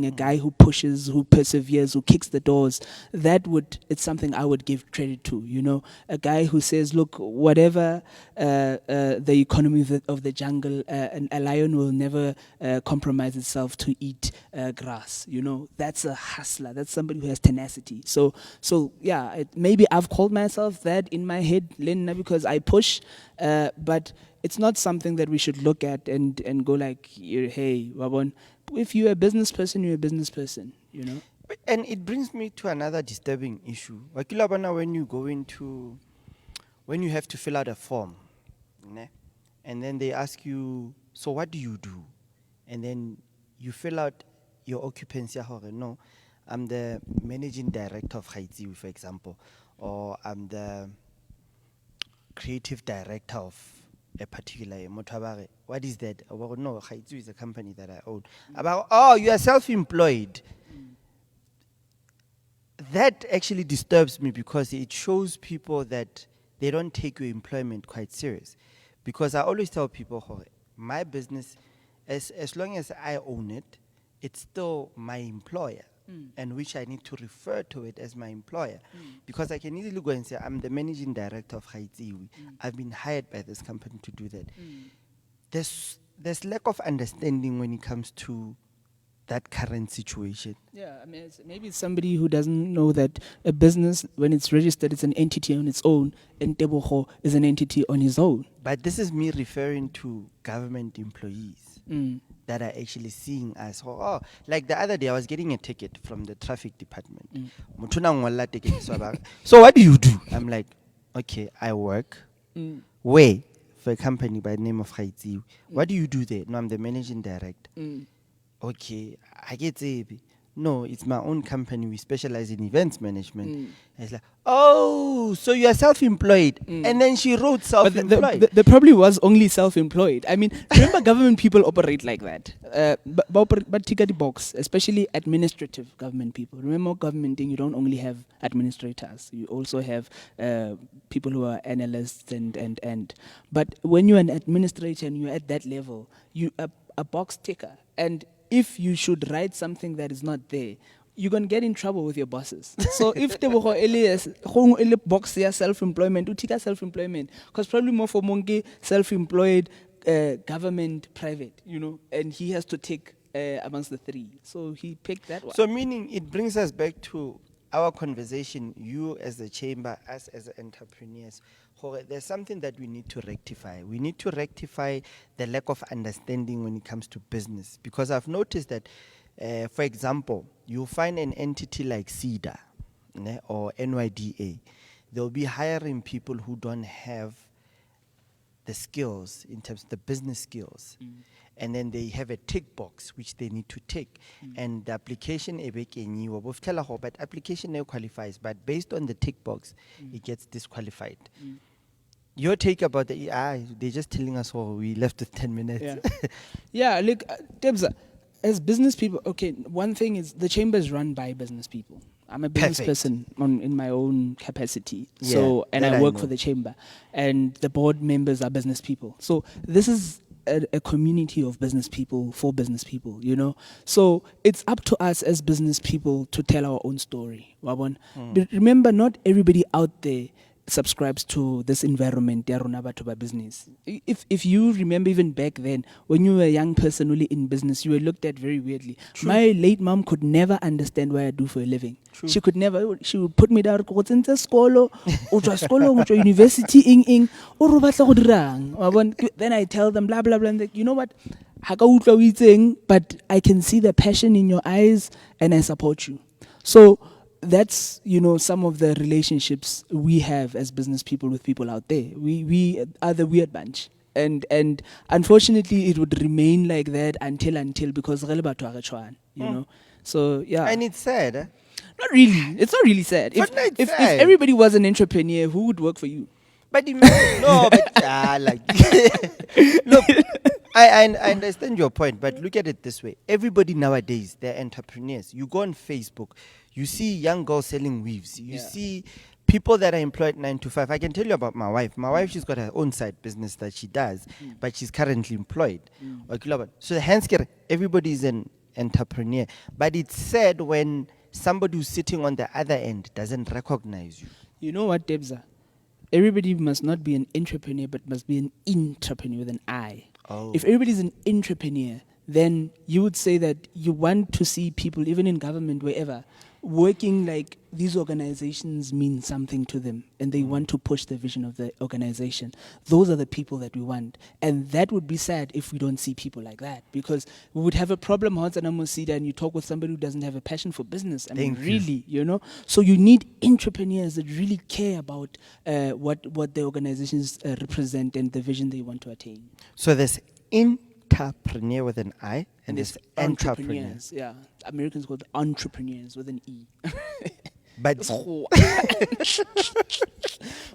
a guy who pushes, who perseveres, who kicks the doors, it's something I would give credit to, a guy who says, look, whatever the economy of the jungle, a lion will never compromise itself to eat grass, that's a hustler, that's somebody who has tenacity. So yeah, maybe I've called myself that in my head, Lena, because I push, but it's not something that we should look at and go like, hey, Wabon, if you're a business person, you're a business person, And it brings me to another disturbing issue. Wakilabana, when you have to fill out a form, ne? And then they ask you, so what do you do? And then you fill out your occupancy. No, I'm the managing director of Haiti, for example, or I'm the creative director of a particular Motabare. What is that? No, Haitsu is a company that I own. You are self-employed. That actually disturbs me because it shows people that they don't take your employment quite serious. Because I always tell people, my business, as long as I own it, it's still my employer. And which I need to refer to it as my employer. Because I can easily go and say, I'm the managing director of Haiti. I've been hired by this company to do that. There's lack of understanding when it comes to that current situation. Yeah, I mean, maybe it's somebody who doesn't know that a business, when it's registered, it's an entity on its own, and Teboho is an entity on his own. But this is me referring to government employees that are actually seeing us. Like the other day, I was getting a ticket from the traffic department. So what do you do? I'm like, okay, I work. Where? For a company by the name of Haiti. What do you do there? No, I'm the managing director. Okay, I get it. No, it's my own company. We specialize in events management. And it's like, oh, so you are self-employed. And then she wrote self-employed. But there probably was only self-employed. I mean, remember government people operate like that. But ticket the box, especially administrative government people. Remember governmenting, you don't only have administrators. You also have people who are analysts and. But when you're an administrator and you're at that level, you are a box ticker. And if you should write something that is not there, you're going to get in trouble with your bosses. So if the box here self-employment, utika self-employment, because probably more for monkey self-employed, government, private, and he has to take amongst the three. So he picked that one. So meaning it brings us back to our conversation, you as a chamber, us as entrepreneurs. There's something that we need to rectify. We need to rectify the lack of understanding when it comes to business. Because I've noticed that, for example, you'll find an entity like CEDA or NYDA. They'll be hiring people who don't have the skills in terms of the business skills. And then they have a tick box which they need to tick. And the application but application qualifies, but based on the tick box, it gets disqualified. Your take about the AI, they're just telling us, oh, we left with 10 minutes. Yeah, yeah. Look, Debs, as business people, okay. One thing is the chamber is run by business people. I'm a business Perfect. person in my own capacity. Yeah, So, and that I I work know. for the chamber, and the board members are business people. So this is a community of business people for business people. So it's up to us as business people to tell our own story. Wabon. But remember, not everybody out there subscribes to this environment ya rona batho ba business. If you remember, even back then, when you were a young person only in business, you were looked at very weirdly. My late mom could never understand what I do for a living. She could never. She would put me down. Go to skolo, go to skolo, go to university. O batla go dirang. Then I tell them blah blah blah. And you know what? Ha ka utlwa o itseng, but I can see the passion in your eyes, and I support you. So that's some of the relationships we have as business people with people out there. We are the weird bunch, and unfortunately it would remain like that until because so yeah. And it's sad. Not really. It's not really sad. But no, it's If sad. everybody was an entrepreneur, who would work for you? But imagine, no, but look, I understand your point, but look at it this way. Everybody nowadays, they're entrepreneurs. You go on Facebook, you see young girls selling weaves. You see people that are employed 9 to 5. I can tell you about my wife. My wife, she's got her own side business that she does, but she's currently employed. So hence, everybody is an entrepreneur. But it's sad when somebody who's sitting on the other end doesn't recognize you. You know what, Debza? Everybody must not be an entrepreneur, but must be an intrapreneur with an I. Oh. If everybody's an entrepreneur, then you would say that you want to see people, even in government, wherever, working like these organizations mean something to them and they want to push the vision of the organization. Those are the people that we want. And that would be sad if we don't see people like that, because we would have a problem and you talk with somebody who doesn't have a passion for business. I mean, Thank you. really. So you need entrepreneurs that really care about what the organizations represent and the vision they want to attain. So there's entrepreneur with an I, and there's entrepreneur. Entrepreneurs. Yeah, Americans call it entrepreneurs with an E. But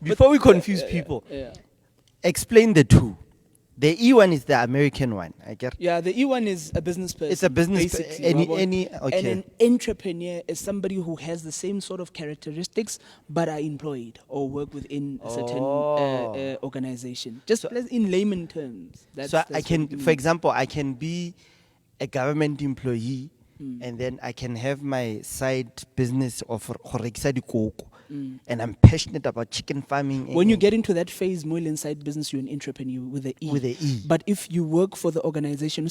before we confuse people, explain the two. The E one is the American one. I get. Yeah, the E one is a business person. It's a business. Basically, Okay. And an entrepreneur is somebody who has the same sort of characteristics but are employed or work within a certain organization. Just in layman terms. So I can, for example, I can be a government employee, and then I can have my side business of Horekisa Dikoko, and I'm passionate about chicken farming. When you get into that phase, more inside business, you're an entrepreneur with the E. With the E. But if you work for the organization,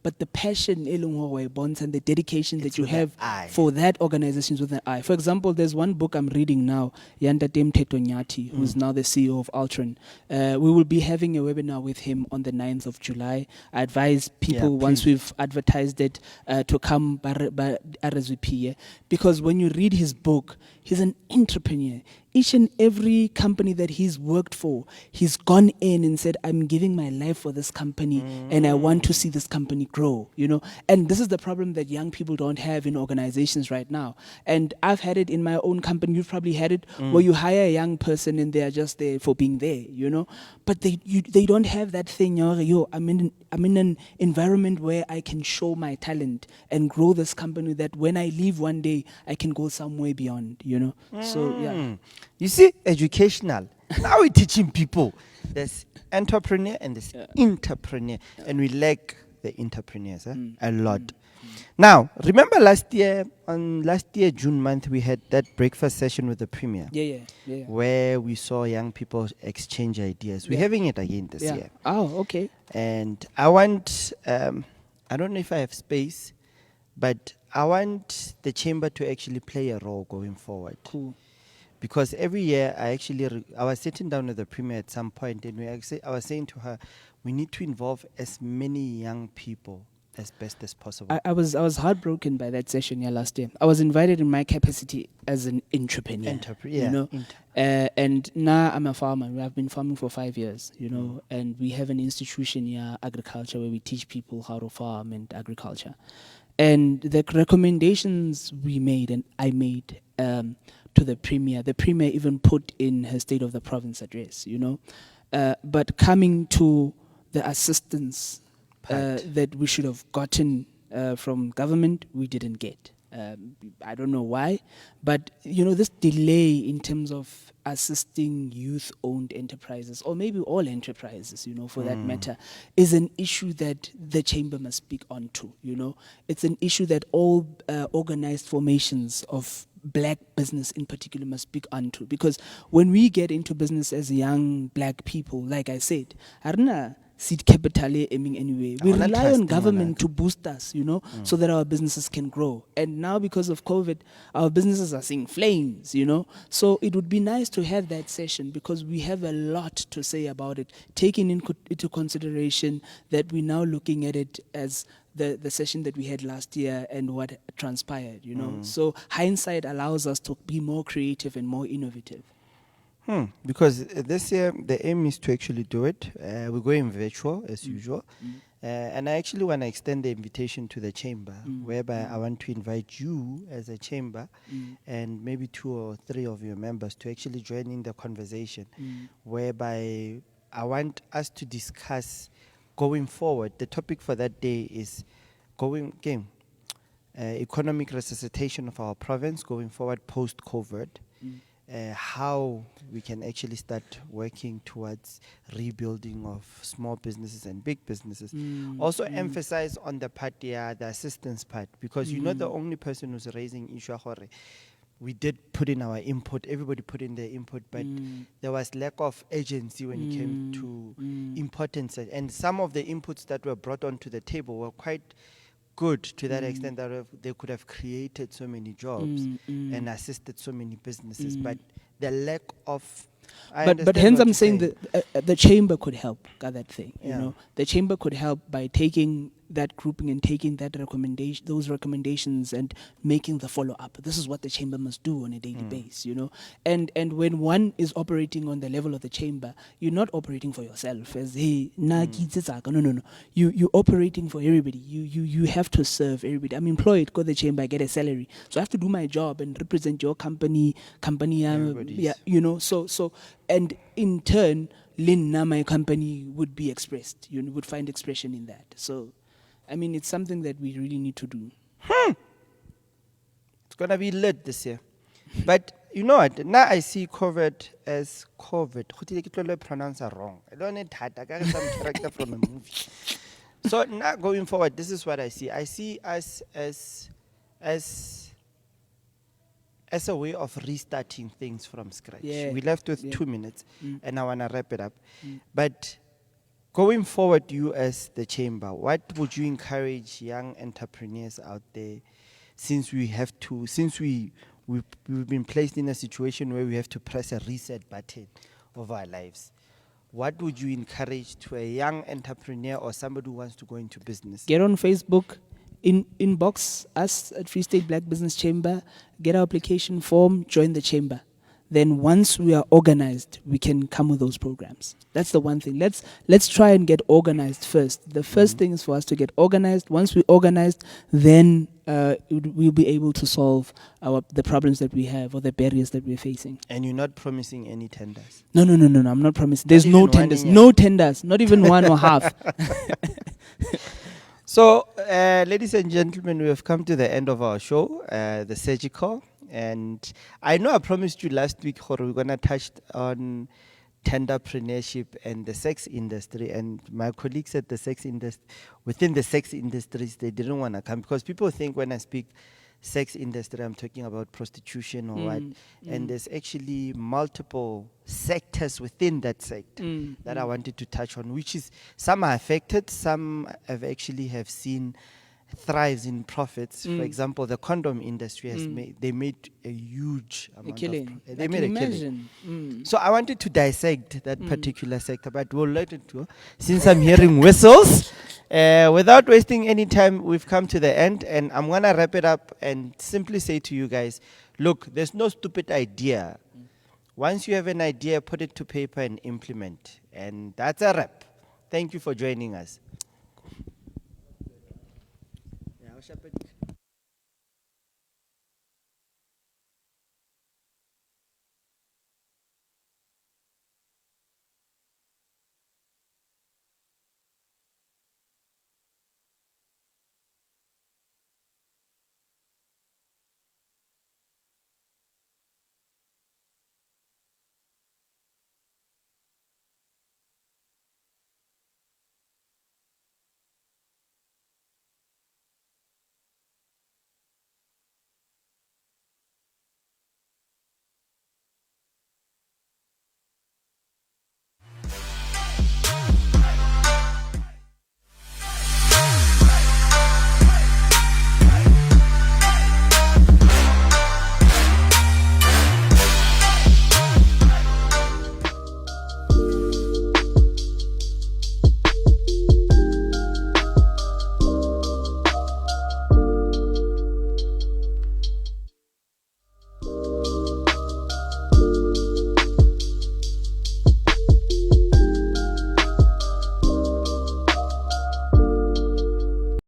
but the passion and the dedication that you have for that organization is with an I. For example, there's one book I'm reading now, Yanda Tem Tetonyati, who's now the CEO of Altron. We will be having a webinar with him on the 9th of July. I advise people, once we've advertised it, to come RSVP, because when you read his book, he's an entrepreneur. Each and every company that he's worked for, he's gone in and said, I'm giving my life for this company and I want to see this company grow, And this is the problem that young people don't have in organizations right now. And I've had it in my own company. You've probably had it where you hire a young person and they are just there for being there, But they don't have that thing, I'm in an environment where I can show my talent and grow this company that when I leave one day, I can go somewhere beyond, So, yeah. You see, educational. Now we're teaching people. There's entrepreneur and there's entrepreneur. And we lack the entrepreneurs a lot. Now, remember last year, June month, we had that breakfast session with the Premier. Yeah. Where we saw young people exchange ideas. We're having it again this year. Oh, okay. And I want, I don't know if I have space, but I want the chamber to actually play a role going forward. Cool. Because every year, I was sitting down with the Premier at some point, and I was saying to her, we need to involve as many young people as best as possible. I was heartbroken by that session last year. I was invited in my capacity as an entrepreneur. You know, and now I'm a farmer. I've been farming for 5 years. You know, and we have an institution here, agriculture, where we teach people how to farm and agriculture. And the recommendations we made and I made to the premier even put in her State of the Province address. You know, but coming to the assistance that we should have gotten from government, we didn't get. I don't know why, but you know, this delay in terms of assisting youth-owned enterprises, or maybe all enterprises, you know, for that matter, is an issue that the chamber must speak on to. You know, it's an issue that all organized formations of black business in particular must speak onto, because when we get into business as young black people, like I said, arna seed capital aiming anyway. We rely on government to boost us, you know, so that our businesses can grow. And now because of COVID, our businesses are seeing flames, you know. So it would be nice to have that session, because we have a lot to say about it, taking into consideration that we're now looking at it as the session that we had last year and what transpired, you know. So hindsight allows us to be more creative and more innovative. Because this year the aim is to actually do it. We're going virtual as usual. And I actually want to extend the invitation to the chamber, whereby I want to invite you as a chamber and maybe 2 or 3 of your members to actually join in the conversation, whereby I want us to discuss going forward. The topic for that day is economic resuscitation of our province going forward post-COVID. How we can actually start working towards rebuilding of small businesses and big businesses. Also emphasize on the part, the assistance part, because you're not the only person who's raising issue. We did put in our input, everybody put in their input, but there was lack of agency when it came to importance. And some of the inputs that were brought onto the table were quite good to that extent that they could have created so many jobs and assisted so many businesses, but the lack of but hence I'm saying that the chamber could help that thing. You know, the chamber could help by taking that grouping and taking that those recommendations and making the follow up. This is what the chamber must do on a daily basis, you know. And when one is operating on the level of the chamber, you're not operating for yourself as hey no. You're operating for everybody. You have to serve everybody. I'm employed, go to the chamber, I get a salary. So I have to do my job and represent your company, you know, so and in turn Linna, my company, would be expressed. You would find expression in that. So I mean, it's something that we really need to do. It's going to be lit this year. But you know what? Now I see COVID as COVID. I pronounce it wrong. I don't need that. I got some character from a movie. So now going forward, this is what I see. I see us as a way of restarting things from scratch. We left with 2 minutes, and I want to wrap it up. But going forward, you as the chamber, what would you encourage young entrepreneurs out there, since we've been placed in a situation where we have to press a reset button of our lives? What would you encourage to a young entrepreneur or somebody who wants to go into business? Get on Facebook, inbox us at Free State Black Business Chamber, get our application form, join the chamber. Then once we are organized, we can come with those programs. That's the one thing. Let's try and get organized first. The first thing is for us to get organized. Once we're organized, then we'll be able to solve the problems that we have or the barriers that we're facing. And you're not promising any tenders? No, I'm not promising. There's no tenders. No tenders. Not even one or half. So, ladies and gentlemen, we have come to the end of our show, the Surgical. And I know I promised you last week, we're going to touch on tenderpreneurship and the sex industry. And my colleagues at the sex industry, within the sex industries, they didn't want to come, because people think when I speak sex industry, I'm talking about prostitution or what. And there's actually multiple sectors within that sector that I wanted to touch on, which is some are affected, some have seen thrives in profits. For example, the condom industry has they made a huge A amount killing. of they I made can a killing. imagine. So I wanted to dissect that particular sector, but we'll let it go. Since I'm hearing whistles, without wasting any time, we've come to the end, and I'm gonna wrap it up and simply say to you guys, look, there's no stupid idea. Once you have an idea, put it to paper and implement, and that's a wrap. Thank you for joining us.